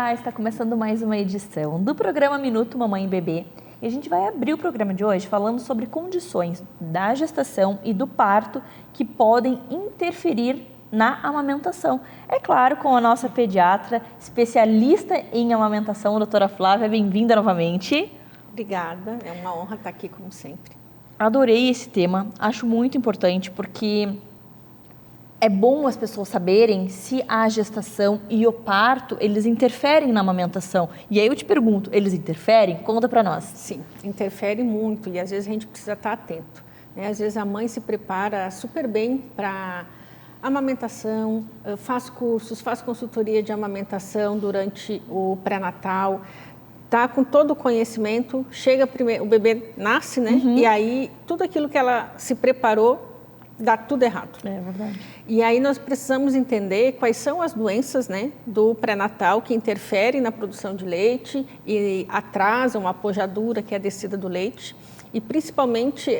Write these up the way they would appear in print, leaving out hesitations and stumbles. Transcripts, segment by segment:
Olá, está começando mais uma edição do programa Minuto Mamãe e Bebê. E a gente vai abrir o programa de hoje falando sobre condições da gestação e do parto que podem interferir na amamentação. É claro, com a nossa pediatra, especialista em amamentação, a doutora Flávia. Bem-vinda novamente. Obrigada, é uma honra estar aqui como sempre. Adorei esse tema, acho muito importante porque é bom as pessoas saberem se a gestação e o parto, eles interferem na amamentação. E aí eu te pergunto, eles interferem? Conta para nós. Sim, interfere muito e às vezes a gente precisa estar atento, né? Às vezes a mãe se prepara super bem para amamentação, faz cursos, faz consultoria de amamentação durante o pré-natal, tá com todo o conhecimento, chega primeiro, o bebê nasce, né? E aí tudo aquilo que ela se preparou dá tudo errado. É verdade. E aí nós precisamos entender quais são as doenças, né, do pré-natal que interferem na produção de leite e atrasam a pojadura, que é a descida do leite, e principalmente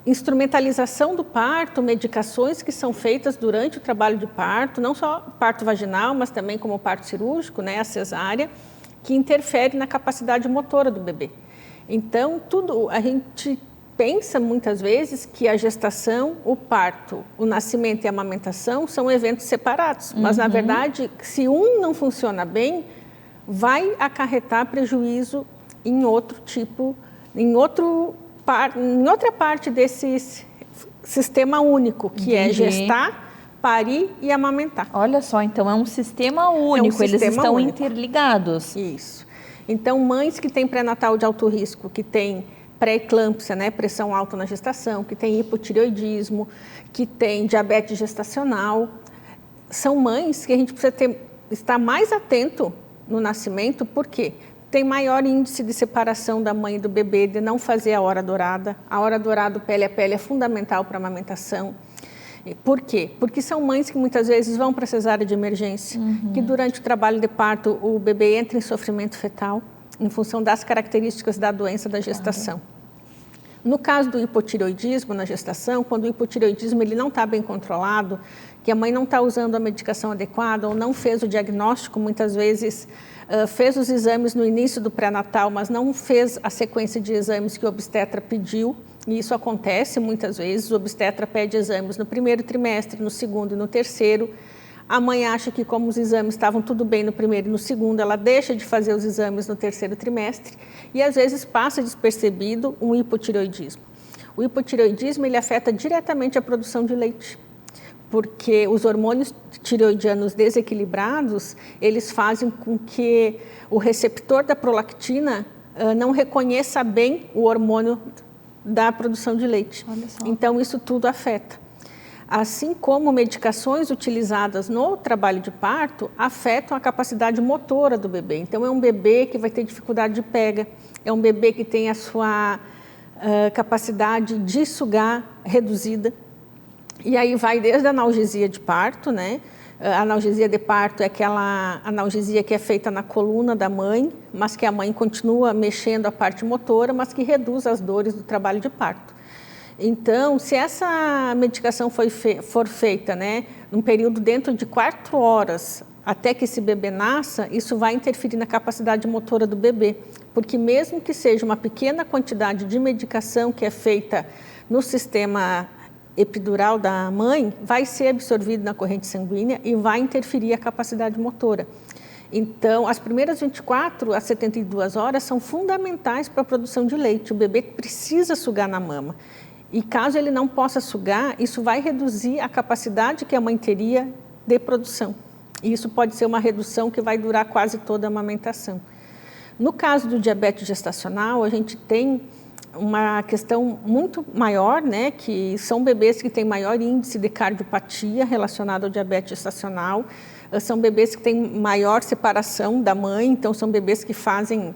instrumentalização do parto, medicações que são feitas durante o trabalho de parto, não só parto vaginal, mas também como parto cirúrgico, né, a cesárea, que interfere na capacidade motora do bebê. Então, tudo a gente pensa muitas vezes que a gestação, o parto, o nascimento e a amamentação são eventos separados, mas na verdade, se um não funciona bem, vai acarretar prejuízo em outro tipo, em outra parte desse sistema único, que é gestar, parir e amamentar. Olha só, então é um sistema único, eles estão interligados. Isso. Então, mães que têm pré-natal de alto risco, que têm pré-eclâmpsia, né, pressão alta na gestação, que tem hipotireoidismo, que tem diabetes gestacional, são mães que a gente precisa estar mais atento no nascimento, porque tem maior índice de separação da mãe e do bebê, de não fazer a hora dourada. A hora dourada pele a pele é fundamental para a amamentação. Por quê? Porque são mães que muitas vezes vão para cesárea de emergência, que durante o trabalho de parto o bebê entra em sofrimento fetal, em função das características da doença da gestação. No caso do hipotireoidismo na gestação, quando o hipotireoidismo ele não está bem controlado, que a mãe não está usando a medicação adequada ou não fez o diagnóstico, muitas vezes fez os exames no início do pré-natal, mas não fez a sequência de exames que o obstetra pediu, e isso acontece muitas vezes, o obstetra pede exames no primeiro trimestre, no segundo e no terceiro. A mãe acha que como os exames estavam tudo bem no primeiro e no segundo, ela deixa de fazer os exames no terceiro trimestre e às vezes passa despercebido um hipotireoidismo. O hipotireoidismo ele afeta diretamente a produção de leite, porque os hormônios tireoidianos desequilibrados, eles fazem com que o receptor da prolactina não reconheça bem o hormônio da produção de leite. Então isso tudo afeta. Assim como medicações utilizadas no trabalho de parto afetam a capacidade motora do bebê. Então, é um bebê que vai ter dificuldade de pega, é um bebê que tem a sua capacidade de sugar reduzida. E aí vai desde a analgesia de parto, né? A analgesia de parto é aquela analgesia que é feita na coluna da mãe, mas que a mãe continua mexendo a parte motora, mas que reduz as dores do trabalho de parto. Então, se essa medicação for feita, né, num período dentro de 4 horas até que esse bebê nasça, isso vai interferir na capacidade motora do bebê, porque mesmo que seja uma pequena quantidade de medicação que é feita no sistema epidural da mãe, vai ser absorvido na corrente sanguínea e vai interferir a capacidade motora. Então, as primeiras 24 a 72 horas são fundamentais para a produção de leite. O bebê precisa sugar na mama. E caso ele não possa sugar, isso vai reduzir a capacidade que a mãe teria de produção. E isso pode ser uma redução que vai durar quase toda a amamentação. No caso do diabetes gestacional, a gente tem uma questão muito maior, né, que são bebês que têm maior índice de cardiopatia relacionado ao diabetes gestacional, são bebês que têm maior separação da mãe, então são bebês que fazem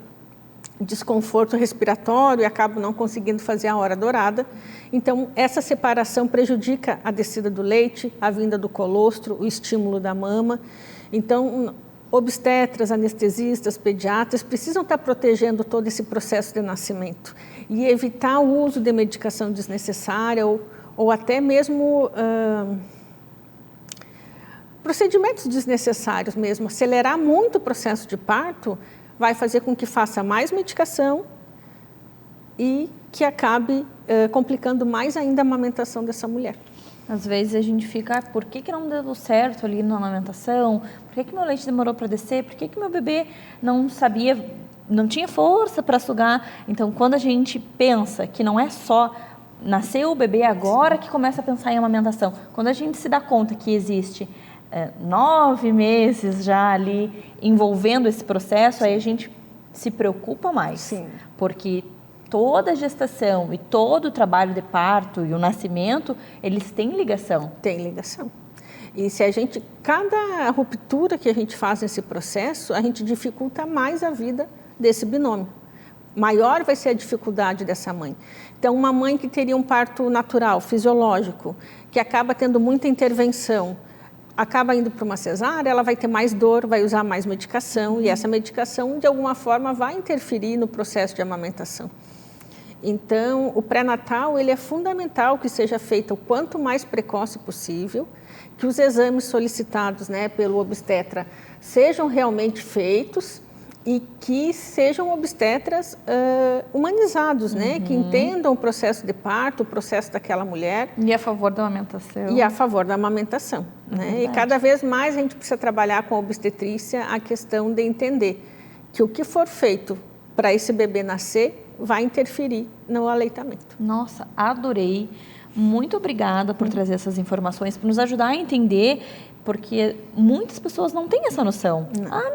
desconforto respiratório e acabam não conseguindo fazer a hora dourada. Então, essa separação prejudica a descida do leite, a vinda do colostro, o estímulo da mama. Então, obstetras, anestesistas, pediatras precisam estar protegendo todo esse processo de nascimento e evitar o uso de medicação desnecessária ou até mesmo procedimentos desnecessários mesmo. Acelerar muito o processo de parto vai fazer com que faça mais medicação e que acabe complicando mais ainda a amamentação dessa mulher. Às vezes a gente fica, por que não deu certo ali na amamentação? Por que meu leite demorou para descer? Por que meu bebê não sabia, não tinha força para sugar? Então, quando a gente pensa que não é só nasceu o bebê agora que começa a pensar em amamentação, quando a gente se dá conta que existe 9 meses já ali envolvendo esse processo, aí a gente se preocupa mais. Sim. Porque toda a gestação e todo o trabalho de parto e o nascimento, eles têm ligação. Tem ligação. E se a gente, cada ruptura que a gente faz nesse processo, a gente dificulta mais a vida desse binômio. Maior vai ser a dificuldade dessa mãe. Então, uma mãe que teria um parto natural, fisiológico, que acaba tendo muita intervenção, acaba indo para uma cesárea, ela vai ter mais dor, vai usar mais medicação, e essa medicação, de alguma forma, vai interferir no processo de amamentação. Então, o pré-natal, ele é fundamental que seja feito o quanto mais precoce possível, que os exames solicitados, né, pelo obstetra sejam realmente feitos e que sejam obstetras humanizados, né, que entendam o processo de parto, o processo daquela mulher. E a favor da amamentação. E a favor da amamentação. Né? E cada vez mais a gente precisa trabalhar com a obstetrícia a questão de entender que o que for feito para esse bebê nascer vai interferir no aleitamento. Nossa, adorei. Muito obrigada por trazer essas informações, por nos ajudar a entender, porque muitas pessoas não têm essa noção.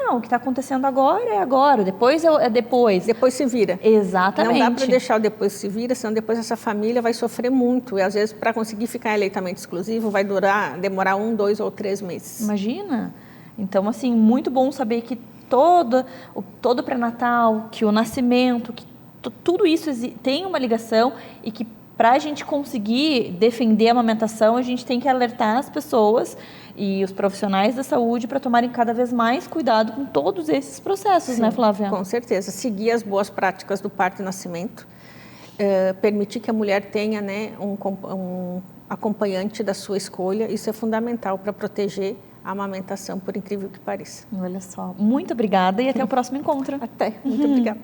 Não, o que está acontecendo agora é agora, depois é depois. Depois se vira. Exatamente. Não dá para deixar o depois se vira, senão depois essa família vai sofrer muito. E às vezes, para conseguir ficar em aleitamento exclusivo, vai demorar 1, 2 ou 3 meses. Imagina. Então, assim, muito bom saber que todo o pré-natal, que o nascimento, que tudo isso tem uma ligação e que para a gente conseguir defender a amamentação, a gente tem que alertar as pessoas e os profissionais da saúde para tomarem cada vez mais cuidado com todos esses processos, Sim, né, Flávia? Com certeza. Seguir as boas práticas do parto e nascimento, permitir que a mulher tenha, né, um acompanhante da sua escolha, isso é fundamental para proteger a amamentação, por incrível que pareça. Olha só. Muito obrigada e até o próximo encontro. Até. Muito obrigada.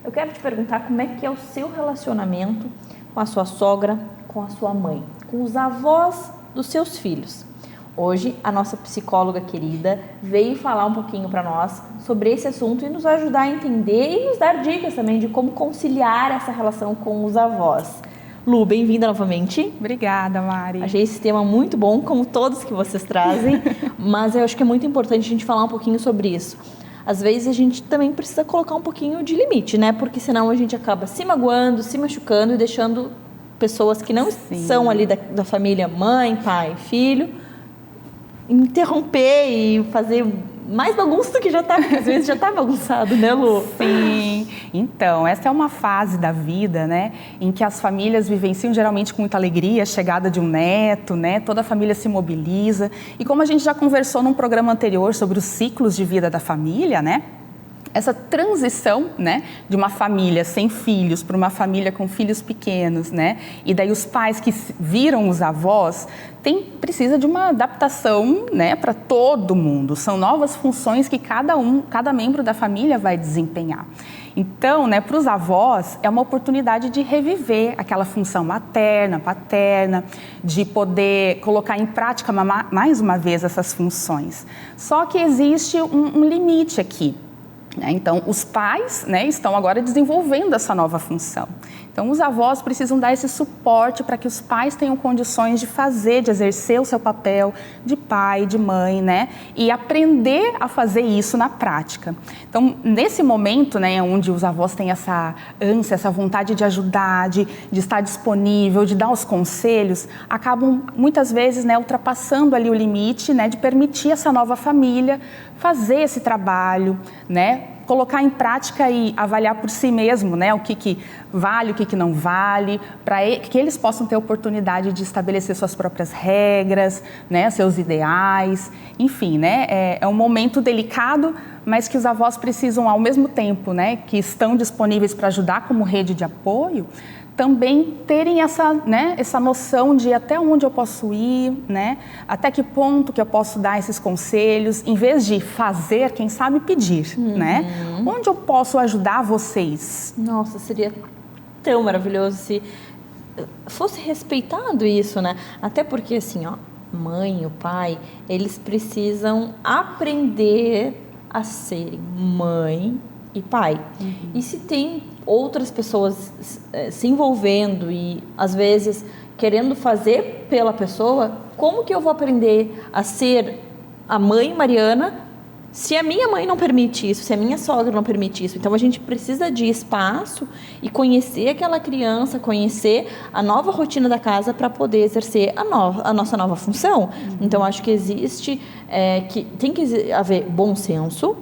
Eu quero te perguntar como é que é o seu relacionamento com a sua sogra, com a sua mãe, com os avós dos seus filhos. Hoje, a nossa psicóloga querida veio falar um pouquinho para nós sobre esse assunto e nos ajudar a entender e nos dar dicas também de como conciliar essa relação com os avós. Lu, bem-vinda novamente. Obrigada, Mari. Achei esse tema muito bom, como todos que vocês trazem, mas eu acho que é muito importante a gente falar um pouquinho sobre isso. Às vezes a gente também precisa colocar um pouquinho de limite, né? Porque senão a gente acaba se magoando, se machucando e deixando pessoas que não são ali da família, mãe, pai, filho, interromper e fazer mais bagunça do que já está, porque às vezes já está bagunçado, né, Lu? Sim. Então, essa é uma fase da vida, né, em que as famílias vivenciam geralmente com muita alegria a chegada de um neto, né, toda a família se mobiliza. E como a gente já conversou num programa anterior sobre os ciclos de vida da família, né, essa transição, né, de uma família sem filhos para uma família com filhos pequenos, né, e daí os pais que viram os avós, precisa de uma adaptação, né, para todo mundo. São novas funções que cada membro da família vai desempenhar. Então, né, para os avós, é uma oportunidade de reviver aquela função materna, paterna, de poder colocar em prática mais uma vez essas funções. Só que existe um limite aqui. Então, os pais, né, estão agora desenvolvendo essa nova função. Então, os avós precisam dar esse suporte para que os pais tenham condições de exercer o seu papel de pai, de mãe, né, e aprender a fazer isso na prática. Então, nesse momento, né, onde os avós têm essa ânsia, essa vontade de ajudar, de estar disponível, de dar os conselhos, acabam muitas vezes, né, ultrapassando ali o limite, né, de permitir essa nova família fazer esse trabalho, né, colocar em prática e avaliar por si mesmo, né, o que vale, o que não vale, para que eles possam ter a oportunidade de estabelecer suas próprias regras, né, seus ideais, enfim, né, é um momento delicado, mas que os avós precisam ao mesmo tempo, né, que estão disponíveis para ajudar como rede de apoio, também terem essa, né, essa noção de até onde eu posso ir, né, até que ponto que eu posso dar esses conselhos, em vez de fazer, quem sabe pedir, né? Onde eu posso ajudar vocês? Nossa, seria tão maravilhoso se fosse respeitado isso, né? Até porque, assim, ó, mãe, o pai, eles precisam aprender a serem mãe e pai. E se tem outras pessoas se envolvendo e, às vezes, querendo fazer pela pessoa, como que eu vou aprender a ser a mãe Mariana se a minha mãe não permite isso, se a minha sogra não permite isso? Então, a gente precisa de espaço e conhecer aquela criança, conhecer a nova rotina da casa para poder exercer a nossa nova função. Então, acho que que tem que haver bom senso.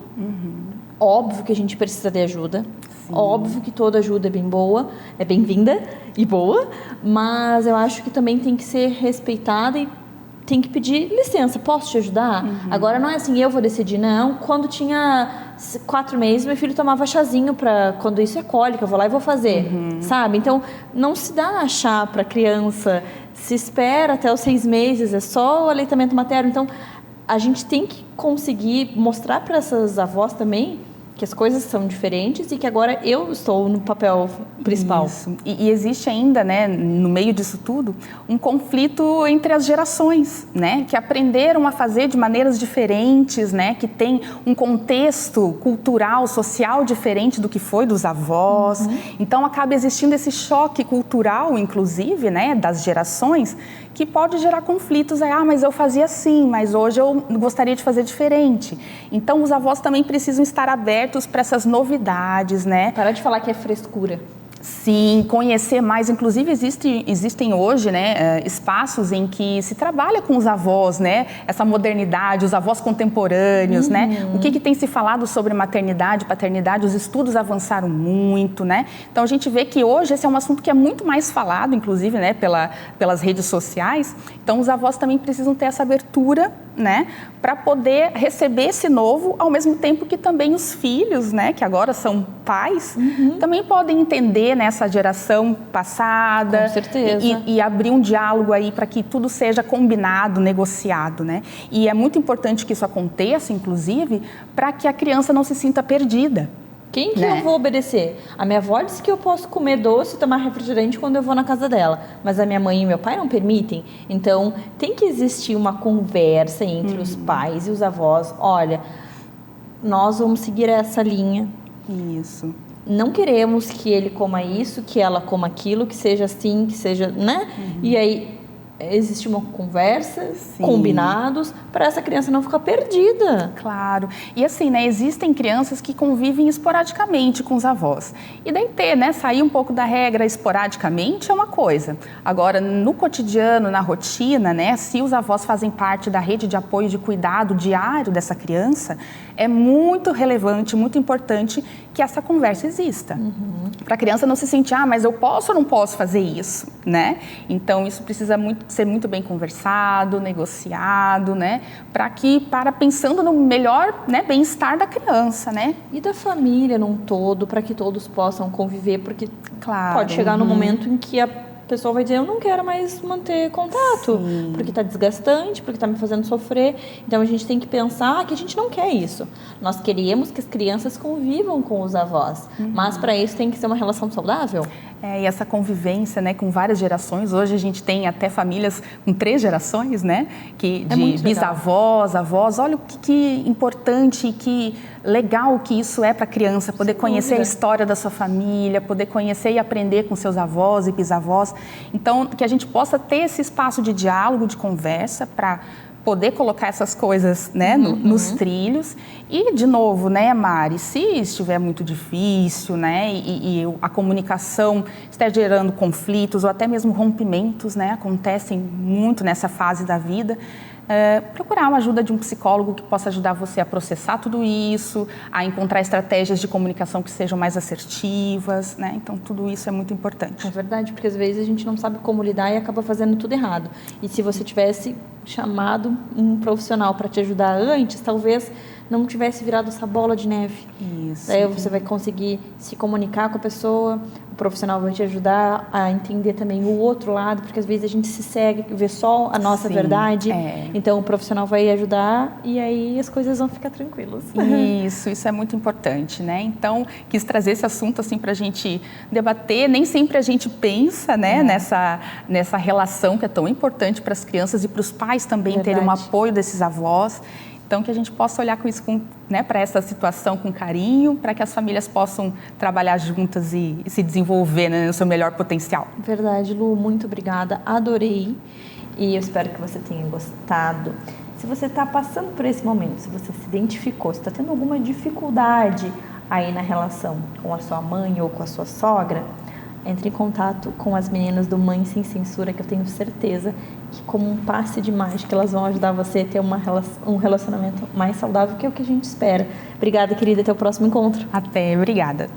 Óbvio que a gente precisa de ajuda. Sim. Óbvio que toda ajuda é bem boa, é bem-vinda e boa, mas eu acho que também tem que ser respeitada e tem que pedir licença, posso te ajudar? Agora não é assim, eu vou decidir, não. Quando tinha 4 meses, meu filho tomava chazinho quando isso é cólica, eu vou lá e vou fazer, sabe? Então, não se dá chá para criança, se espera até os 6 meses, é só o aleitamento materno. Então, a gente tem que conseguir mostrar para essas avós também que as coisas são diferentes e que agora eu estou no papel principal. Isso. E existe ainda, né, no meio disso tudo, um conflito entre as gerações, né, que aprenderam a fazer de maneiras diferentes, né, que tem um contexto cultural, social diferente do que foi dos avós. Então, acaba existindo esse choque cultural, inclusive, né, das gerações, que pode gerar conflitos. Mas eu fazia assim, mas hoje eu gostaria de fazer diferente. Então, os avós também precisam estar abertos para essas novidades, né? Parar de falar que é frescura. Sim, conhecer mais. Inclusive, existem hoje, né, espaços em que se trabalha com os avós, né? Essa modernidade, os avós contemporâneos, né? O que tem se falado sobre maternidade, paternidade, os estudos avançaram muito, né? Então, a gente vê que hoje esse é um assunto que é muito mais falado, inclusive, né, pelas redes sociais. Então, os avós também precisam ter essa abertura, né, para poder receber esse novo, ao mesmo tempo que também os filhos, né, que agora são pais, também podem entender nessa geração passada. Com certeza. E abrir um diálogo aí para que tudo seja combinado, negociado, né? E é muito importante que isso aconteça, inclusive, para que a criança não se sinta perdida. Quem que eu vou obedecer? A minha avó disse que eu posso comer doce e tomar refrigerante quando eu vou na casa dela, mas a minha mãe e meu pai não permitem. Então, tem que existir uma conversa entre os pais e os avós. Olha, nós vamos seguir essa linha. Isso. Não queremos que ele coma isso, que ela coma aquilo, que seja assim, que seja, né? E aí existe uma conversa, combinados, para essa criança não ficar perdida. Claro. E assim, né, existem crianças que convivem esporadicamente com os avós. E daí sair um pouco da regra esporadicamente é uma coisa. Agora, no cotidiano, na rotina, né, se os avós fazem parte da rede de apoio de cuidado diário dessa criança, é muito relevante, muito importante que essa conversa exista. Para a criança não se sentir, mas eu posso ou não posso fazer isso, né? Então, isso precisa ser muito bem conversado, negociado, né? Pensando no melhor, né, bem-estar da criança, né? E da família num todo, para que todos possam conviver, porque claro, pode chegar no momento em que a pessoa vai dizer, eu não quero mais manter contato, porque está desgastante, porque está me fazendo sofrer. Então, a gente tem que pensar que a gente não quer isso. Nós queremos que as crianças convivam com os avós, mas para isso tem que ser uma relação saudável. E essa convivência, né, com várias gerações. Hoje a gente tem até famílias com 3 gerações, né, de bisavós, avós. Olha o que importante e que legal que isso é para a criança, poder conhecer a história da sua família, poder conhecer e aprender com seus avós e bisavós. Então, que a gente possa ter esse espaço de diálogo, de conversa, para poder colocar essas coisas, né, nos trilhos. E, de novo, né, Mari, se estiver muito difícil, né, e a comunicação está gerando conflitos ou até mesmo rompimentos, né, acontecem muito nessa fase da vida, procurar uma ajuda de um psicólogo que possa ajudar você a processar tudo isso, a encontrar estratégias de comunicação que sejam mais assertivas, né? Então, tudo isso é muito importante. É verdade, porque às vezes a gente não sabe como lidar e acaba fazendo tudo errado. E se você tivesse chamado um profissional para te ajudar antes, talvez não tivesse virado essa bola de neve. Isso. Daí você vai conseguir se comunicar com a pessoa, o profissional vai te ajudar a entender também o outro lado, porque às vezes a gente se segue, vê só a nossa verdade. Então o profissional vai ajudar e aí as coisas vão ficar tranquilas. Isso é muito importante, né? Então, quis trazer esse assunto assim para a gente debater. Nem sempre a gente pensa, né, nessa relação que é tão importante para as crianças e para os pais também terem um apoio desses avós. Então, que a gente possa olhar com isso, né, para essa situação com carinho, para que as famílias possam trabalhar juntas e se desenvolver, né, no seu melhor potencial. Verdade, Lu, muito obrigada. Adorei e eu espero que você tenha gostado. Se você está passando por esse momento, se você se identificou, se está tendo alguma dificuldade aí na relação com a sua mãe ou com a sua sogra, entre em contato com as meninas do Mãe Sem Censura, que eu tenho certeza que, como um passe de mágica, elas vão ajudar você a ter um relacionamento mais saudável, que é o que a gente espera. Obrigada, querida. Até o próximo encontro. Até. Obrigada.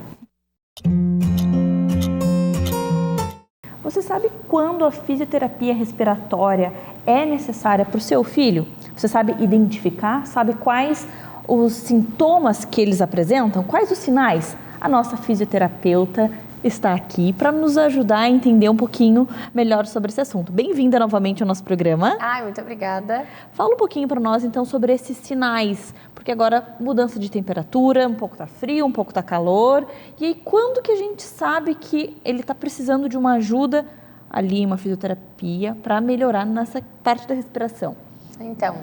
Você sabe quando a fisioterapia respiratória é necessária para o seu filho? Você sabe identificar? Sabe quais os sintomas que eles apresentam? Quais os sinais? A nossa fisioterapeuta está aqui para nos ajudar a entender um pouquinho melhor sobre esse assunto. Bem-vinda novamente ao nosso programa. Ai, muito obrigada. Fala um pouquinho para nós, então, sobre esses sinais, porque agora mudança de temperatura, um pouco tá frio, um pouco tá calor, e aí quando que a gente sabe que ele está precisando de uma ajuda ali, uma fisioterapia, para melhorar nessa parte da respiração? Então,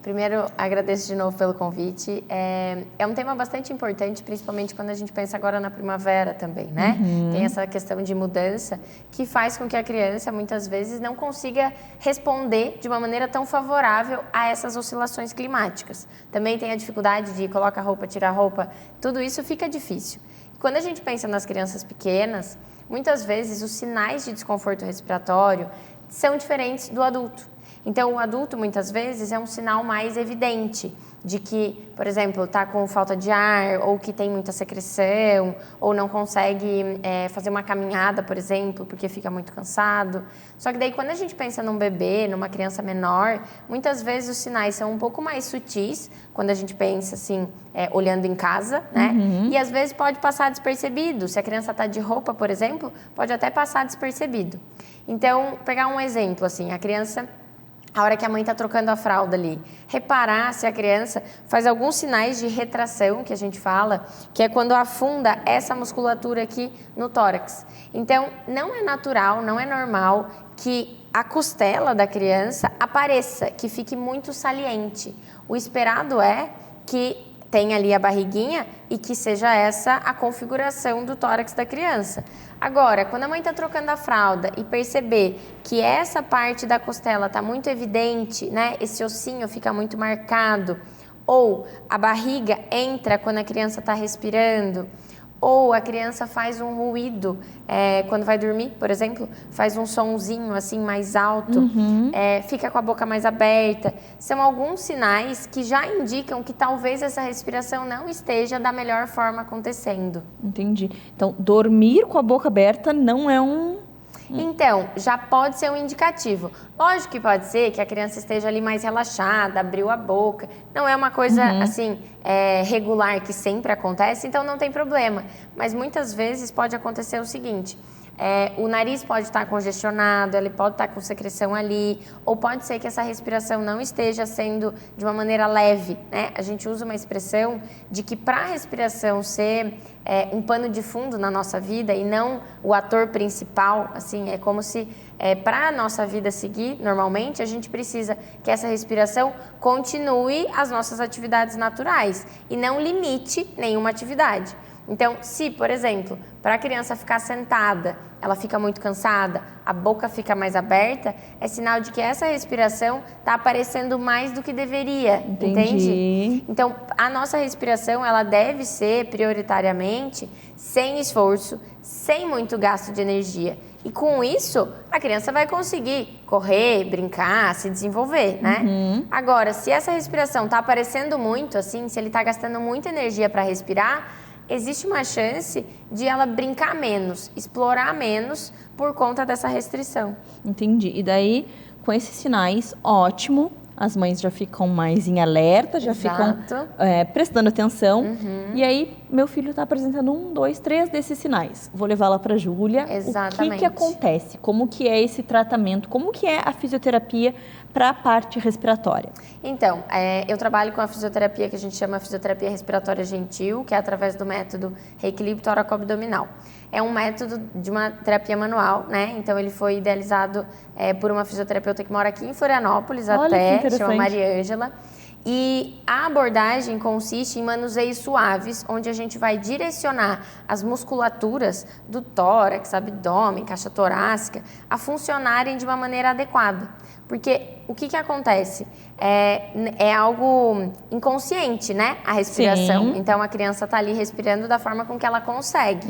primeiro, agradeço de novo pelo convite. É um tema bastante importante, principalmente quando a gente pensa agora na primavera também, né? Tem essa questão de mudança que faz com que a criança, muitas vezes, não consiga responder de uma maneira tão favorável a essas oscilações climáticas. Também tem a dificuldade de colocar roupa, tirar roupa, tudo isso fica difícil. Quando a gente pensa nas crianças pequenas, muitas vezes os sinais de desconforto respiratório são diferentes do adulto. Então, o adulto, muitas vezes, é um sinal mais evidente de que, por exemplo, está com falta de ar, ou que tem muita secreção, ou não consegue fazer uma caminhada, por exemplo, porque fica muito cansado. Só que daí, quando a gente pensa num bebê, numa criança menor, muitas vezes os sinais são um pouco mais sutis, quando a gente pensa, assim, olhando em casa, né? E, às vezes, pode passar despercebido. Se a criança está de roupa, por exemplo, pode até passar despercebido. Então, pegar um exemplo, assim, a criança... A hora que a mãe está trocando a fralda ali, reparar se a criança faz alguns sinais de retração, que a gente fala, que é quando afunda essa musculatura aqui no tórax. Então, não é natural, não é normal que a costela da criança apareça, que fique muito saliente. O esperado é que tenha ali a barriguinha e que seja essa a configuração do tórax da criança. Agora, quando a mãe está trocando a fralda e perceber que essa parte da costela está muito evidente, né? Esse ossinho fica muito marcado, ou a barriga entra quando a criança está respirando, ou a criança faz um ruído quando vai dormir, por exemplo, faz um sonzinho assim mais alto, fica com a boca mais aberta. São alguns sinais que já indicam que talvez essa respiração não esteja da melhor forma acontecendo. Entendi. Então, dormir com a boca aberta não é Então, já pode ser um indicativo. Lógico que pode ser que a criança esteja ali mais relaxada, abriu a boca. Não é uma coisa, assim, regular que sempre acontece, então não tem problema. Mas muitas vezes pode acontecer o seguinte... o nariz pode estar congestionado, ele pode estar com secreção ali, ou pode ser que essa respiração não esteja sendo de uma maneira leve, né? A gente usa uma expressão de que para a respiração ser um pano de fundo na nossa vida e não o ator principal, assim, é como se para a nossa vida seguir normalmente, a gente precisa que essa respiração continue as nossas atividades naturais e não limite nenhuma atividade. Então, se, por exemplo, para a criança ficar sentada, ela fica muito cansada, a boca fica mais aberta, é sinal de que essa respiração está aparecendo mais do que deveria, entende? Então, a nossa respiração, ela deve ser prioritariamente sem esforço, sem muito gasto de energia. E com isso, a criança vai conseguir correr, brincar, se desenvolver, né? Agora, se essa respiração está aparecendo muito, assim, se ele está gastando muita energia para respirar, existe uma chance de ela brincar menos, explorar menos por conta dessa restrição. Entendi. E daí, com esses sinais, ótimo, as mães já ficam mais em alerta, já ficam prestando atenção. E aí, meu filho está apresentando 1, 2, 3 desses sinais. Vou levá-la para a Júlia. Exatamente. O que acontece? Como que é esse tratamento? Como que é a fisioterapia para a parte respiratória? Então, eu trabalho com a fisioterapia que a gente chama fisioterapia respiratória gentil, que é através do método reequilíbrio tóraco-abdominal. É um método de uma terapia manual, né? Então, ele foi idealizado por uma fisioterapeuta que mora aqui em Florianópolis, chama Maria Ângela. E a abordagem consiste em manuseios suaves, onde a gente vai direcionar as musculaturas do tórax, abdômen, caixa torácica, a funcionarem de uma maneira adequada. Porque o que acontece? É algo inconsciente, né? A respiração. Sim. Então, a criança está ali respirando da forma com que ela consegue.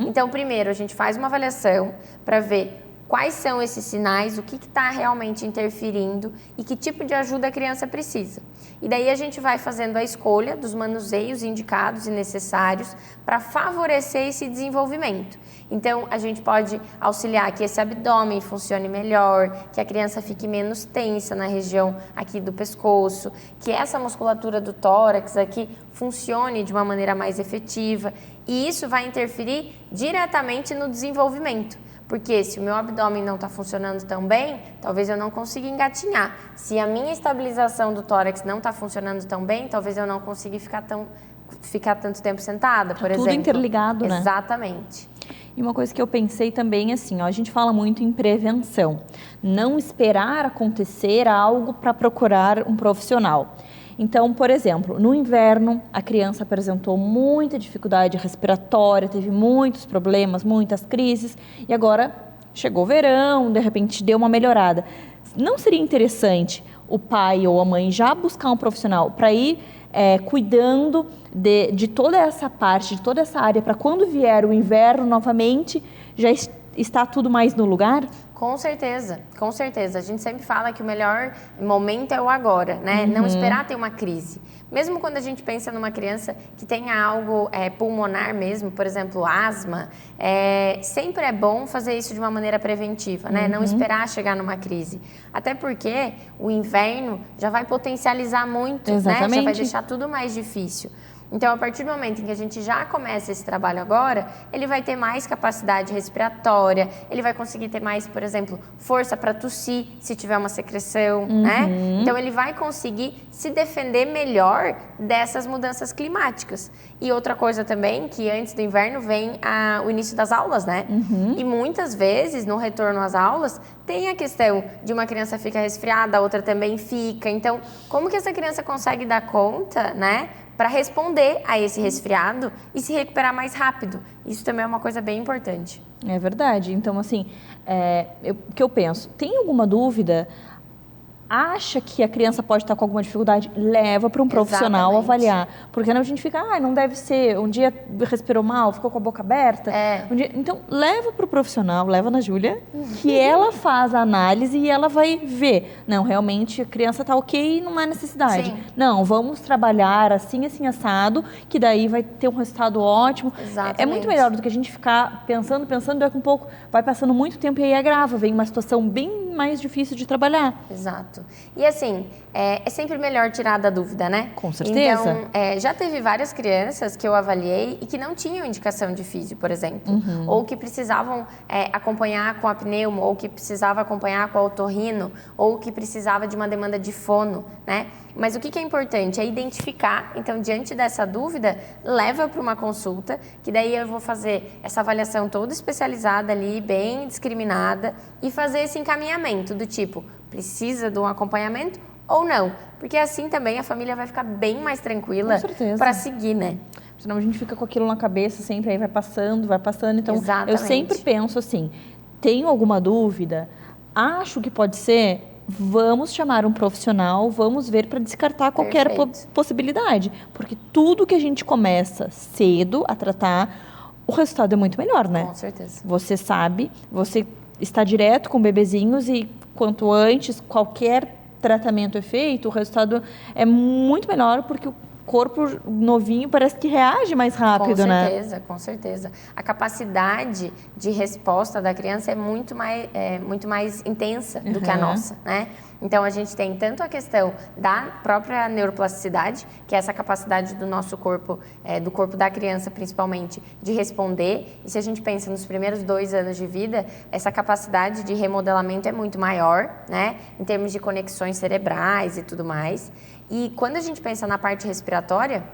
Então, primeiro, a gente faz uma avaliação para ver quais são esses sinais, o que está realmente interferindo e que tipo de ajuda a criança precisa. E daí a gente vai fazendo a escolha dos manuseios indicados e necessários para favorecer esse desenvolvimento. Então, a gente pode auxiliar que esse abdômen funcione melhor, que a criança fique menos tensa na região aqui do pescoço, que essa musculatura do tórax aqui funcione de uma maneira mais efetiva. E isso vai interferir diretamente no desenvolvimento. Porque se o meu abdômen não está funcionando tão bem, talvez eu não consiga engatinhar. Se a minha estabilização do tórax não está funcionando tão bem, talvez eu não consiga ficar tanto tempo sentada, por exemplo. Tudo interligado, né? Exatamente. E uma coisa que eu pensei também, assim, a gente fala muito em prevenção. Não esperar acontecer algo para procurar um profissional. Então, por exemplo, no inverno, a criança apresentou muita dificuldade respiratória, teve muitos problemas, muitas crises, e agora chegou o verão, de repente deu uma melhorada. Não seria interessante o pai ou a mãe já buscar um profissional para ir cuidando de toda essa parte, de toda essa área, para quando vier o inverno novamente, já está tudo mais no lugar? Com certeza, com certeza. A gente sempre fala que o melhor momento é o agora, né? Não esperar ter uma crise. Mesmo quando a gente pensa numa criança que tenha algo pulmonar mesmo, por exemplo, asma, sempre é bom fazer isso de uma maneira preventiva, né? Não esperar chegar numa crise. Até porque o inverno já vai potencializar muito, né? Já vai deixar tudo mais difícil. Então, a partir do momento em que a gente já começa esse trabalho agora, ele vai ter mais capacidade respiratória, ele vai conseguir ter mais, por exemplo, força para tossir, se tiver uma secreção, né? Então, ele vai conseguir se defender melhor dessas mudanças climáticas. E outra coisa também, que antes do inverno vem o início das aulas, né? E muitas vezes, no retorno às aulas, tem a questão de uma criança fica resfriada, a outra também fica. Então, como que essa criança consegue dar conta, né? Para responder a esse resfriado e se recuperar mais rápido. Isso também é uma coisa bem importante. É verdade. Então, assim, o que eu penso? Tem alguma dúvida? Acha que a criança pode estar com alguma dificuldade? Leva para um profissional avaliar. Porque não a gente fica, não deve ser, um dia respirou mal, ficou com a boca aberta. Então, leva para o profissional, leva na Júlia, que ela faz a análise e ela vai ver. Não, realmente a criança está ok e não há necessidade. Sim. Não, vamos trabalhar assim, assim, assado, que daí vai ter um resultado ótimo. Exatamente. É muito melhor do que a gente ficar pensando, daqui a um pouco vai passando muito tempo e aí agrava, vem uma situação bem mais difícil de trabalhar. Exato. E assim, é sempre melhor tirar da dúvida, né? Com certeza. Então, já teve várias crianças que eu avaliei e que não tinham indicação de físio, por exemplo. Ou que precisavam acompanhar com a pneumo, ou que precisava acompanhar com a otorrino, ou que precisava de uma demanda de fono, né? Mas o que é importante é identificar, então, diante dessa dúvida, leva para uma consulta, que daí eu vou fazer essa avaliação toda especializada ali, bem discriminada, e fazer esse encaminhamento do tipo, precisa de um acompanhamento ou não? Porque assim também a família vai ficar bem mais tranquila para seguir, né? Senão a gente fica com aquilo na cabeça sempre, aí vai passando. Então, exatamente. Eu sempre penso assim, tenho alguma dúvida? Acho que pode ser... Vamos chamar um profissional, vamos ver para descartar qualquer possibilidade. Porque tudo que a gente começa cedo a tratar, o resultado é muito melhor, né? Com certeza. Você sabe, você está direto com bebezinhos e quanto antes qualquer tratamento é feito, o resultado é muito melhor porque corpo novinho parece que reage mais rápido, né? Com certeza, com certeza. A capacidade de resposta da criança é muito mais intensa do que a nossa, né? Então, a gente tem tanto a questão da própria neuroplasticidade, que é essa capacidade do nosso corpo, do corpo da criança principalmente, de responder. E se a gente pensa nos primeiros 2 anos de vida, essa capacidade de remodelamento é muito maior, né? Em termos de conexões cerebrais e tudo mais. E quando a gente pensa na parte respiratória,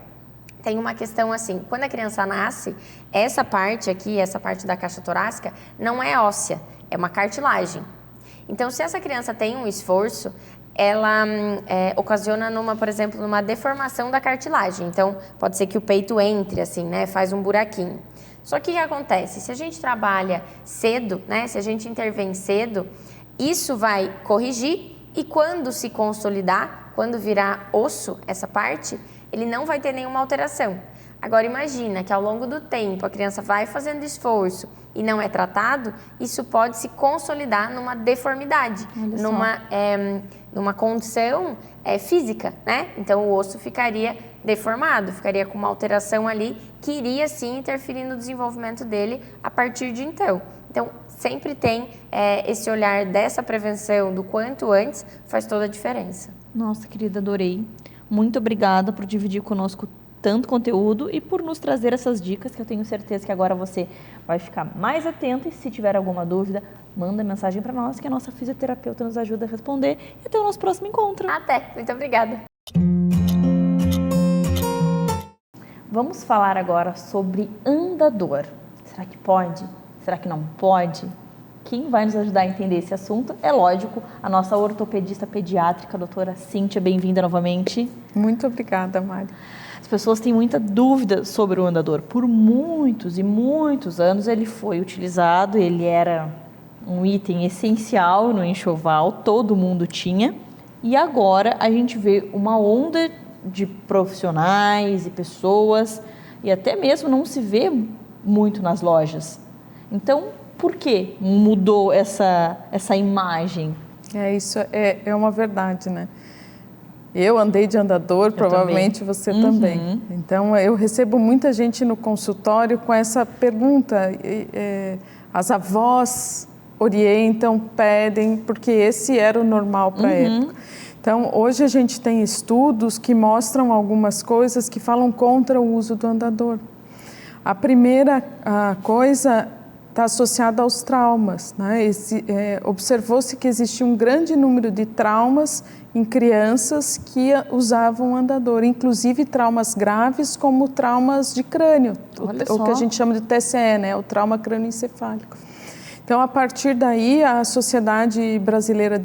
tem uma questão assim, quando a criança nasce, essa parte aqui, essa parte da caixa torácica, não é óssea, é uma cartilagem. Então, se essa criança tem um esforço, ela ocasiona, por exemplo, numa deformação da cartilagem. Então, pode ser que o peito entre, assim, né? Faz um buraquinho. Só que o que acontece? Se a gente trabalha cedo, né? Se a gente intervém cedo, isso vai corrigir e quando se consolidar, quando virar osso, essa parte, ele não vai ter nenhuma alteração. Agora, imagina que ao longo do tempo a criança vai fazendo esforço e não é tratado, isso pode se consolidar numa deformidade, numa condição física, né? Então, o osso ficaria deformado, ficaria com uma alteração ali que iria, sim, interferir no desenvolvimento dele a partir de então. Então, sempre tem esse olhar dessa prevenção do quanto antes, faz toda a diferença. Nossa, querida, adorei. Muito obrigada por dividir conosco tanto conteúdo e por nos trazer essas dicas, que eu tenho certeza que agora você vai ficar mais atento e se tiver alguma dúvida, manda mensagem para nós que a nossa fisioterapeuta nos ajuda a responder e até o nosso próximo encontro. Até, muito obrigada. Vamos falar agora sobre andador. Será que pode? Será que não pode? Quem vai nos ajudar a entender esse assunto é, lógico, a nossa ortopedista pediátrica, a doutora Cíntia. Bem-vinda novamente. Muito obrigada, Mari. As pessoas têm muita dúvida sobre o andador. Por muitos e muitos anos ele foi utilizado, ele era um item essencial no enxoval, todo mundo tinha. E agora a gente vê uma onda de profissionais e pessoas, e até mesmo não se vê muito nas lojas. Então, por que mudou essa imagem? Isso é uma verdade, né? Eu andei de andador, provavelmente também. Você também. Então, eu recebo muita gente no consultório com essa pergunta. As avós orientam, pedem, porque esse era o normal para a época. Então, hoje a gente tem estudos que mostram algumas coisas que falam contra o uso do andador. A primeira coisa está associada aos traumas, né? Observou-se que existia um grande número de traumas em crianças que usavam andador, inclusive traumas graves como traumas de crânio, o que a gente chama de TCE, né? O trauma crânioencefálico. Então, a partir daí, a Sociedade Brasileira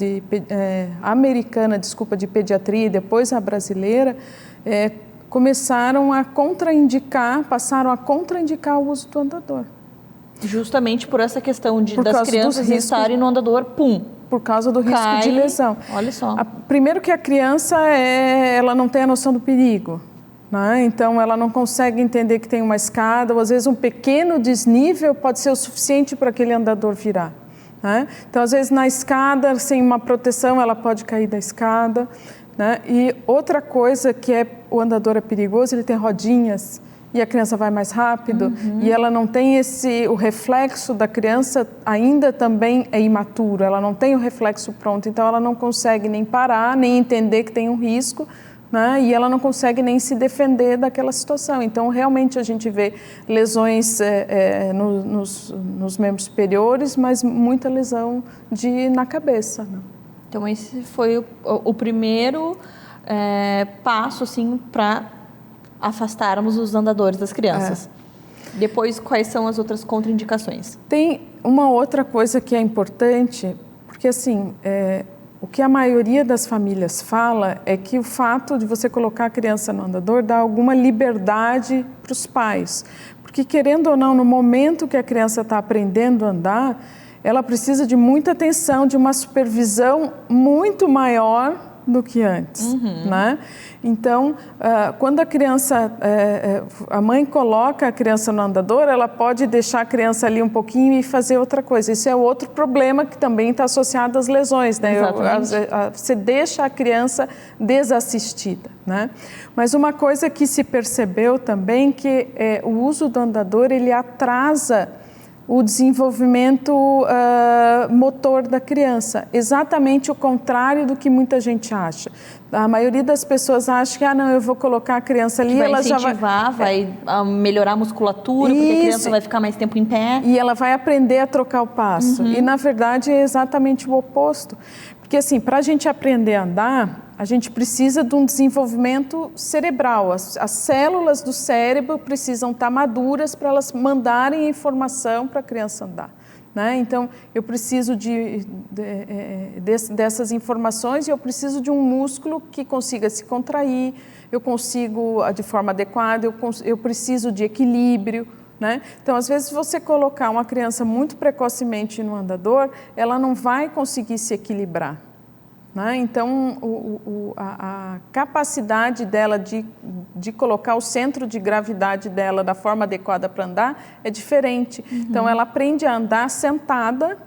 Americana de Pediatria e depois a brasileira passaram a contraindicar o uso do andador. Justamente por essa questão das crianças estarem no andador, por causa do risco de lesão. Olha só. Primeiro que a criança ela não tem a noção do perigo, né? Então ela não consegue entender que tem uma escada, ou às vezes um pequeno desnível pode ser o suficiente para aquele andador virar, né? Então às vezes na escada, sem uma proteção, ela pode cair da escada, né? E outra coisa que o andador é perigoso, ele tem rodinhas, e a criança vai mais rápido, e ela não tem o reflexo da criança ainda também é imaturo, ela não tem o reflexo pronto, então ela não consegue nem parar, nem entender que tem um risco, né? E ela não consegue nem se defender daquela situação. Então, realmente, a gente vê lesões nos membros superiores, mas muita lesão na cabeça, né? Então, esse foi o primeiro passo, assim, para afastarmos os andadores das crianças. Depois, quais são as outras contraindicações? Tem uma outra coisa que é importante, porque assim, o que a maioria das famílias fala é que o fato de você colocar a criança no andador dá alguma liberdade para os pais. Porque, querendo ou não, no momento que a criança está aprendendo a andar, ela precisa de muita atenção, de uma supervisão muito maior do que antes, né? Então, quando a criança, a mãe coloca a criança no andador, ela pode deixar a criança ali um pouquinho e fazer outra coisa. Isso é outro problema que também está associado às lesões, né? Você deixa a criança desassistida, né? Mas uma coisa que se percebeu também que o uso do andador, ele atrasa o desenvolvimento motor da criança, exatamente o contrário do que muita gente acha. A maioria das pessoas acha que, não, eu vou colocar a criança ali, ela já vai melhorar a musculatura, porque a criança vai ficar mais tempo em pé. E ela vai aprender a trocar o passo. E, na verdade, é exatamente o oposto. Porque, assim, para a gente aprender a andar, a gente precisa de um desenvolvimento cerebral. As células do cérebro precisam estar maduras para elas mandarem a informação para a criança andar, né? Então, eu preciso dessas informações e eu preciso de um músculo que consiga se contrair, eu consigo, de forma adequada, eu preciso de equilíbrio, né? Então, às vezes, você colocar uma criança muito precocemente no andador, ela não vai conseguir se equilibrar, né? Então, a capacidade dela de colocar o centro de gravidade dela da forma adequada para andar é diferente. Então, ela aprende a andar sentada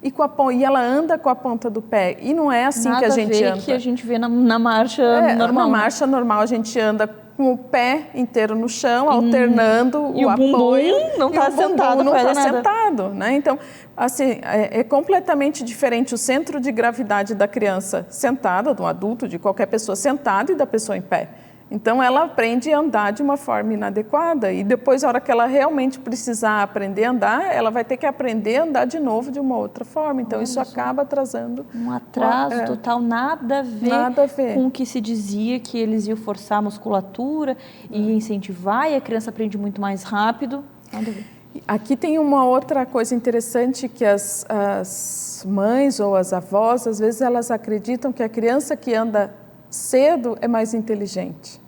e ela anda com a ponta do pé. E não é assim que a gente anda. Que a gente vê na marcha normal. Na marcha normal, a gente anda com o pé inteiro no chão, alternando o apoio. Bumbum não está sentado, não está sentado, né? Então, assim, é completamente diferente o centro de gravidade da criança sentada, do adulto, de qualquer pessoa sentada e da pessoa em pé. Então, ela aprende a andar de uma forma inadequada e depois, a hora que ela realmente precisar aprender a andar, ela vai ter que aprender a andar de novo de uma outra forma. Então, isso acaba atrasando. Um atraso total, nada a ver com o que se dizia que eles iam forçar a musculatura e incentivar, e a criança aprende muito mais rápido. Nada a ver. Aqui tem uma outra coisa interessante que as mães ou as avós, às vezes, elas acreditam que a criança que anda cedo é mais inteligente,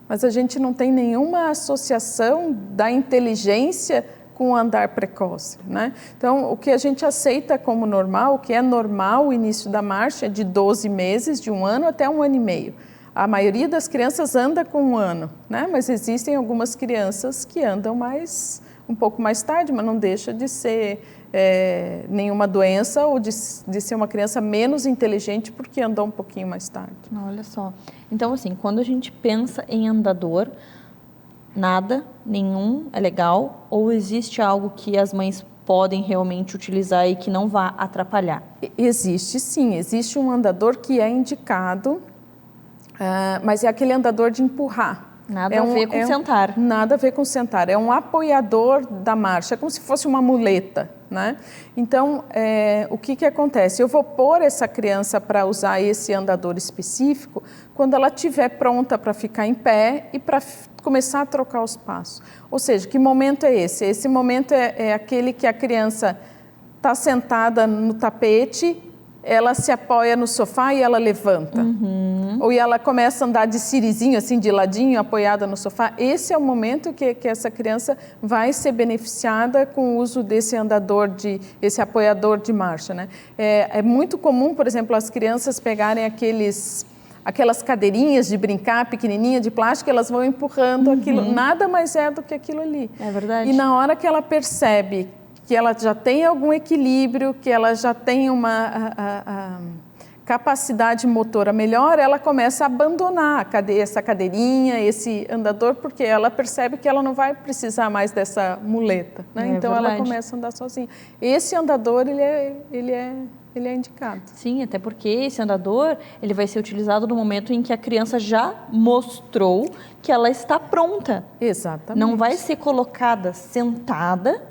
mas a gente não tem nenhuma associação da inteligência com o andar precoce, né? Então, o que a gente aceita como normal, o que é normal, o início da marcha é de 12 meses, de 1 ano até 1 ano e meio. A maioria das crianças anda com 1 ano, né? Mas existem algumas crianças que andam um pouco mais tarde, mas não deixa de ser nenhuma doença ou de ser uma criança menos inteligente porque andou um pouquinho mais tarde. Olha só. Então, assim, quando a gente pensa em andador, nenhum é legal, ou existe algo que as mães podem realmente utilizar e que não vá atrapalhar? Existe sim, existe um andador que é indicado, mas é aquele andador de empurrar. Nada a ver com sentar. Nada a ver com sentar. É um apoiador da marcha, é como se fosse uma muleta, né? Então, o que acontece? Eu vou pôr essa criança para usar esse andador específico quando ela estiver pronta para ficar em pé e para começar a trocar os passos. Ou seja, que momento é esse? Esse momento é aquele que a criança está sentada no tapete, ela se apoia no sofá e ela levanta. Ou ela começa a andar de sirizinho, assim, de ladinho, apoiada no sofá. Esse é o momento que essa criança vai ser beneficiada com o uso desse andador, esse apoiador de marcha, né? É muito comum, por exemplo, as crianças pegarem aquelas cadeirinhas de brincar, pequenininha, de plástico, elas vão empurrando aquilo. Nada mais é do que aquilo ali. É verdade. E na hora que ela percebe que ela já tem algum equilíbrio, que ela já tem uma capacidade motora melhor, ela começa a abandonar essa cadeirinha, esse andador, porque ela percebe que ela não vai precisar mais dessa muleta, né? Então, ela começa a andar sozinha. Esse andador, ele é indicado. Sim, até porque esse andador, ele vai ser utilizado no momento em que a criança já mostrou que ela está pronta. Exatamente. Não vai ser colocada sentada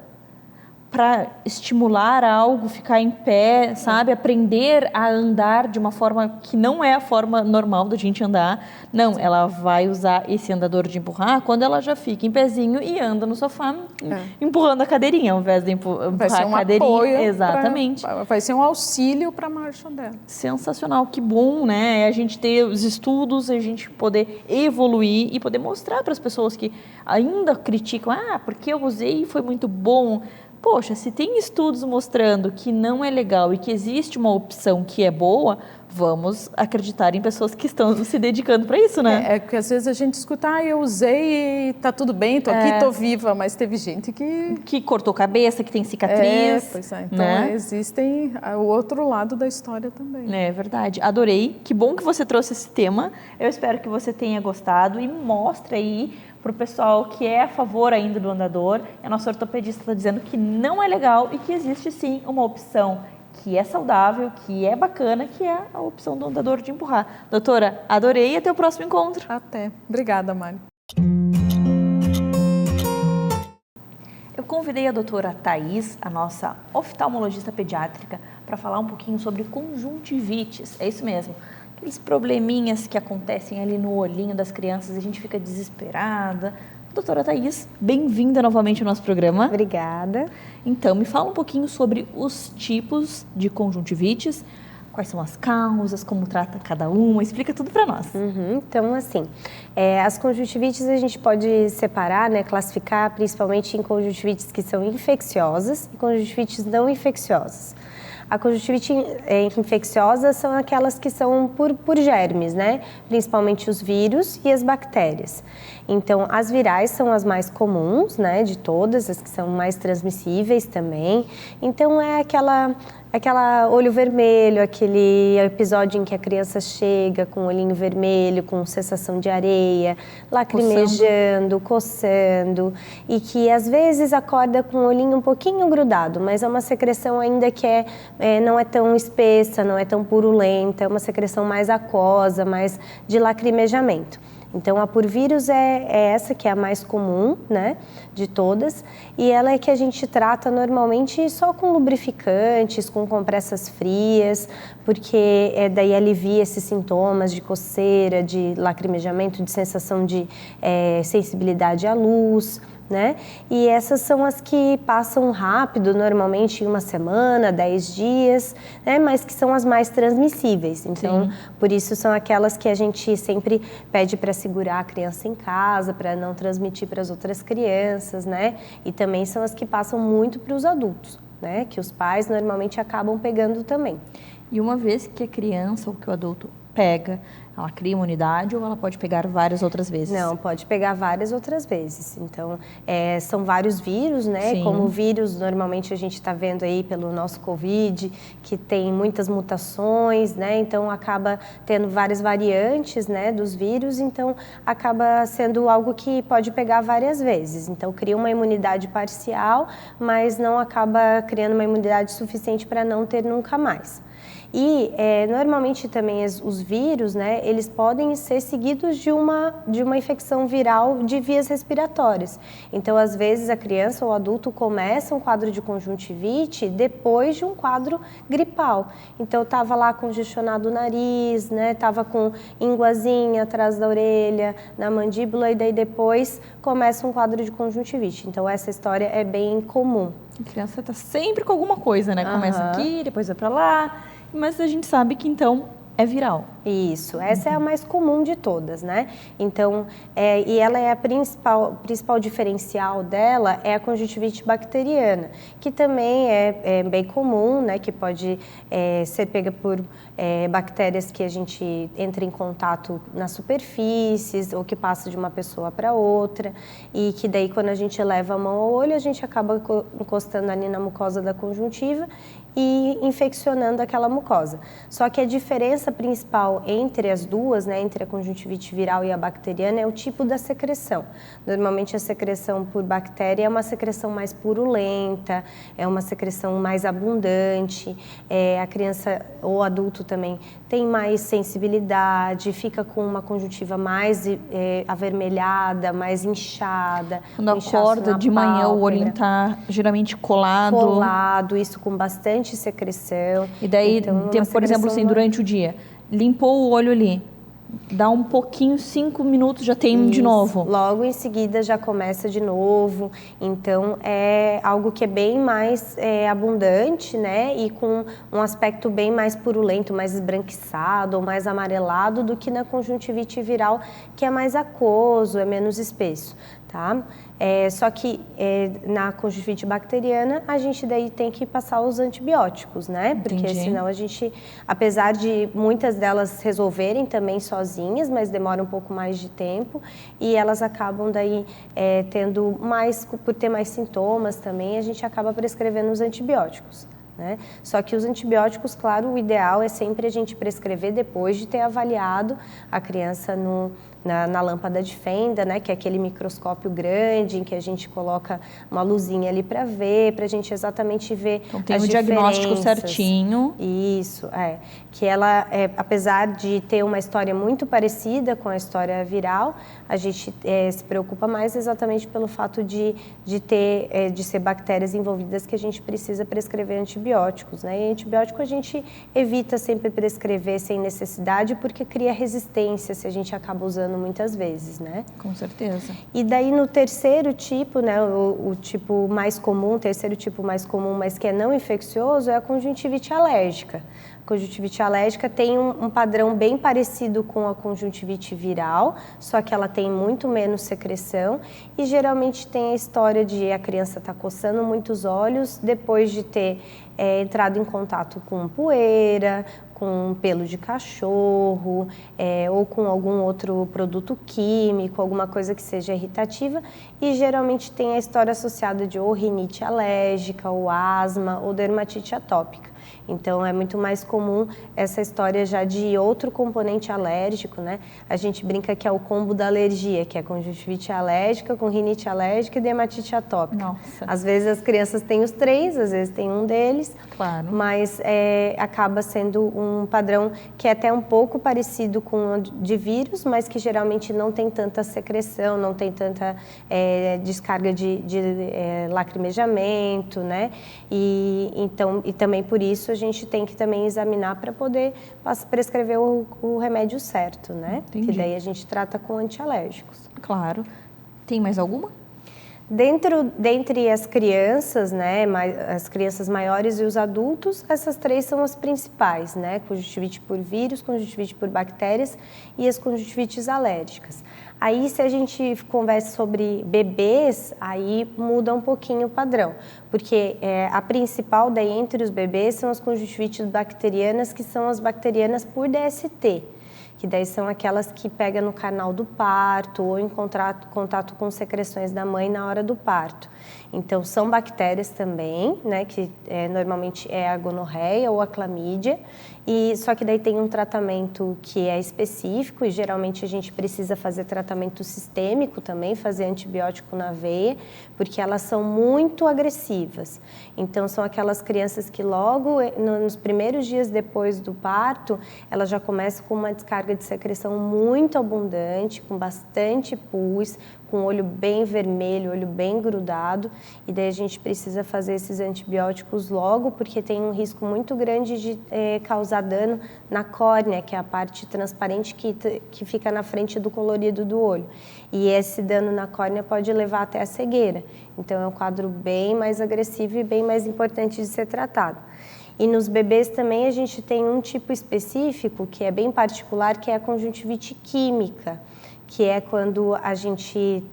para estimular algo, ficar em pé, sabe? Aprender a andar de uma forma que não é a forma normal da gente andar. Não, ela vai usar esse andador de empurrar quando ela já fica em pezinho e anda no sofá empurrando a cadeirinha, ao invés de empurrar a cadeirinha. Exatamente. Vai ser um auxílio para a marcha dela. Sensacional, que bom, né? A gente ter os estudos, a gente poder evoluir e poder mostrar para as pessoas que ainda criticam, porque eu usei e foi muito bom. Poxa, se tem estudos mostrando que não é legal e que existe uma opção que é boa, vamos acreditar em pessoas que estão se dedicando para isso, né? É porque às vezes a gente escuta, eu usei e tá tudo bem, tô aqui, tô viva, mas teve gente que cortou cabeça, que tem cicatriz. Pois é. Então existem o outro lado da história também. É verdade. Adorei. Que bom que você trouxe esse tema. Eu espero que você tenha gostado e mostre aí para o pessoal que é a favor ainda do andador. A nossa ortopedista está dizendo que não é legal e que existe sim uma opção que é saudável, que é bacana, que é a opção do andador de empurrar. Doutora, adorei e até o próximo encontro. Até. Obrigada, Mari. Eu convidei a doutora Thaís, a nossa oftalmologista pediátrica, para falar um pouquinho sobre conjuntivites. É isso mesmo. Aqueles probleminhas que acontecem ali no olhinho das crianças e a gente fica desesperada. Doutora Thaís, bem-vinda novamente ao nosso programa. Obrigada. Então, me fala um pouquinho sobre os tipos de conjuntivites, quais são as causas, como trata cada uma, explica tudo para nós. Então, assim, as conjuntivites a gente pode separar, né, classificar principalmente em conjuntivites que são infecciosas e conjuntivites não infecciosas. A conjuntivite infecciosa são aquelas que são por germes, né? Principalmente os vírus e as bactérias. Então, as virais são as mais comuns, né? De todas, as que são mais transmissíveis também. Então, é aquela olho vermelho, aquele episódio em que a criança chega com o olhinho vermelho, com sensação de areia, lacrimejando, coçando, e que às vezes acorda com o olhinho um pouquinho grudado, mas é uma secreção ainda que não é tão espessa, não é tão purulenta, é uma secreção mais aquosa, mais de lacrimejamento. Então, a purvírus é essa que é a mais comum, né, de todas, e ela é que a gente trata normalmente só com lubrificantes, com compressas frias, porque daí alivia esses sintomas de coceira, de lacrimejamento, de sensação de sensibilidade à luz, né? E essas são as que passam rápido, normalmente em uma semana, 10 dias, né? Mas que são as mais transmissíveis. Então, por isso são aquelas que a gente sempre pede para segurar a criança em casa, para não transmitir para as outras crianças, né? E também são as que passam muito para os adultos, né? Que os pais normalmente acabam pegando também. E uma vez que a criança ou que o adulto pega, ela cria imunidade ou ela pode pegar várias outras vezes? Não, pode pegar várias outras vezes. Então, são vários vírus, né? Sim. Como o vírus, normalmente a gente está vendo aí pelo nosso Covid, que tem muitas mutações, né? Então, acaba tendo várias variantes, né, dos vírus, então acaba sendo algo que pode pegar várias vezes. Então, cria uma imunidade parcial, mas não acaba criando uma imunidade suficiente para não ter nunca mais. E normalmente também os vírus, né, eles podem ser seguidos de uma infecção viral de vias respiratórias. Então, às vezes, a criança ou o adulto começa um quadro de conjuntivite depois de um quadro gripal. Então, estava lá congestionado o nariz, né, estava com ínguazinha atrás da orelha, na mandíbula, e daí depois começa um quadro de conjuntivite. Então, essa história é bem comum. A criança está sempre com alguma coisa, né? Começa aqui, depois vai para lá. Mas a gente sabe que, então, é viral. Isso, essa é a mais comum de todas, né? Então, e ela é a principal diferencial dela é a conjuntivite bacteriana, que também é bem comum, né? Que pode ser pega por bactérias que a gente entra em contato nas superfícies ou que passa de uma pessoa para outra, e que daí quando a gente leva a mão ao olho, a gente acaba encostando ali na mucosa da conjuntiva e infeccionando aquela mucosa. Só que a diferença principal entre as duas, né, entre a conjuntivite viral e a bacteriana, é o tipo da secreção. Normalmente a secreção por bactéria é uma secreção mais purulenta, é uma secreção mais abundante, a criança ou adulto também tem mais sensibilidade, fica com uma conjuntiva mais avermelhada, mais inchada. Quando acorda de manhã, o olho está geralmente colado. Isso com bastante secreção. E daí, então, por exemplo, assim, durante o dia, limpou o olho ali, dá um pouquinho, 5 minutos, já tem de novo. Logo em seguida já começa de novo. Então, é algo que é bem mais abundante, né? E com um aspecto bem mais purulento, mais esbranquiçado ou mais amarelado do que na conjuntivite viral, que é mais aquoso, é menos espesso. tá? Só que na conjuntivite bacteriana a gente daí tem que passar os antibióticos, né? Porque senão a gente, apesar de muitas delas resolverem também sozinhas, mas demora um pouco mais de tempo e elas acabam daí tendo mais, por ter mais sintomas também, a gente acaba prescrevendo os antibióticos. Né? Só que os antibióticos, claro, o ideal é sempre a gente prescrever depois de ter avaliado a criança na lâmpada de fenda, né? Que é aquele microscópio grande em que a gente coloca uma luzinha ali para ver, para a gente exatamente ver então, tem o diagnóstico certinho. Isso, que ela, apesar de ter uma história muito parecida com a história viral, a gente se preocupa mais exatamente pelo fato de ser bactérias envolvidas que a gente precisa prescrever antibióticos, né? E antibiótico a gente evita sempre prescrever sem necessidade porque cria resistência se a gente acaba usando muitas vezes, né? Com certeza. E daí no terceiro tipo, né, o tipo mais comum, terceiro tipo mais comum, mas que é não infeccioso, é a conjuntivite alérgica. A conjuntivite alérgica tem um padrão bem parecido com a conjuntivite viral, só que ela tem muito menos secreção e geralmente tem a história de a criança estar coçando muito os olhos depois de ter entrado em contato com poeira, com pelo de cachorro, ou com algum outro produto químico, alguma coisa que seja irritativa, e geralmente tem a história associada de ou rinite alérgica, ou asma, ou dermatite atópica. Então, é muito mais comum essa história já de outro componente alérgico, né? A gente brinca que é o combo da alergia, que é conjuntivite alérgica, com rinite alérgica e dermatite atópica. Nossa. Às vezes as crianças têm os três, às vezes tem um deles, claro. Mas acaba sendo um padrão que é até um pouco parecido com o de vírus, mas que geralmente não tem tanta secreção, não tem tanta descarga de lacrimejamento, né? E também por isso a gente tem que também examinar para poder prescrever o remédio certo, né? Entendi. Que daí a gente trata com antialérgicos. Claro. Tem mais alguma? Dentre as crianças, né, as crianças maiores e os adultos, essas três são as principais, né? Conjuntivite por vírus, conjuntivite por bactérias e as conjuntivites alérgicas. Aí, se a gente conversa sobre bebês, aí muda um pouquinho o padrão, porque a principal daí entre os bebês são as conjuntivites bacterianas, que são as bacterianas por DST, que daí são aquelas que pegam no canal do parto ou em contato com secreções da mãe na hora do parto. Então, são bactérias também, né, que normalmente é a gonorreia ou a clamídia, só que daí tem um tratamento que é específico e geralmente a gente precisa fazer tratamento sistêmico também, fazer antibiótico na veia, porque elas são muito agressivas. Então, são aquelas crianças que logo nos primeiros dias depois do parto, elas já começam com uma descarga de secreção muito abundante, com bastante pus, com o olho bem vermelho, olho bem grudado, e daí a gente precisa fazer esses antibióticos logo, porque tem um risco muito grande de causar dano na córnea, que é a parte transparente que fica na frente do colorido do olho. E esse dano na córnea pode levar até a cegueira. Então é um quadro bem mais agressivo e bem mais importante de ser tratado. E nos bebês também a gente tem um tipo específico, que é bem particular, que é a conjuntivite química, que é quando a gente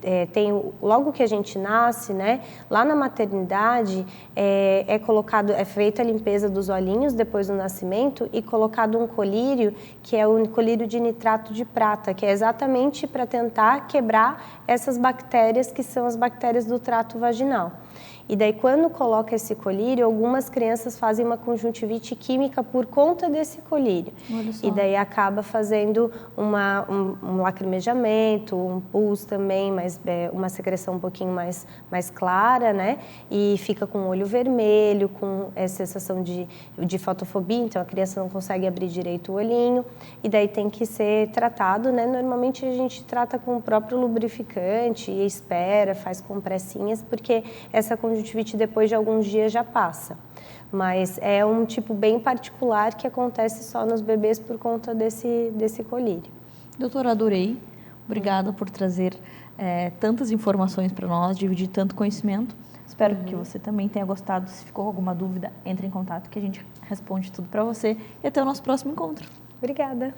logo que a gente nasce, né, lá na maternidade, é feita a limpeza dos olhinhos depois do nascimento e colocado um colírio, que é o colírio de nitrato de prata, que é exatamente para tentar quebrar essas bactérias que são as bactérias do trato vaginal. E daí, quando coloca esse colírio, algumas crianças fazem uma conjuntivite química por conta desse colírio. E daí acaba fazendo um lacrimejamento, um pus também, mas uma secreção um pouquinho mais clara, né? E fica com o olho vermelho, com sensação de fotofobia, então a criança não consegue abrir direito o olhinho. E daí tem que ser tratado, né? Normalmente a gente trata com o próprio lubrificante e espera, faz compressinhas, porque essa conjuntivite depois de alguns dias já passa. Mas é um tipo bem particular que acontece só nos bebês por conta desse colírio. Doutora, adorei. Obrigada por trazer tantas informações para nós, dividir tanto conhecimento. Espero que você também tenha gostado. Se ficou alguma dúvida, entre em contato que a gente responde tudo para você. E até o nosso próximo encontro. Obrigada.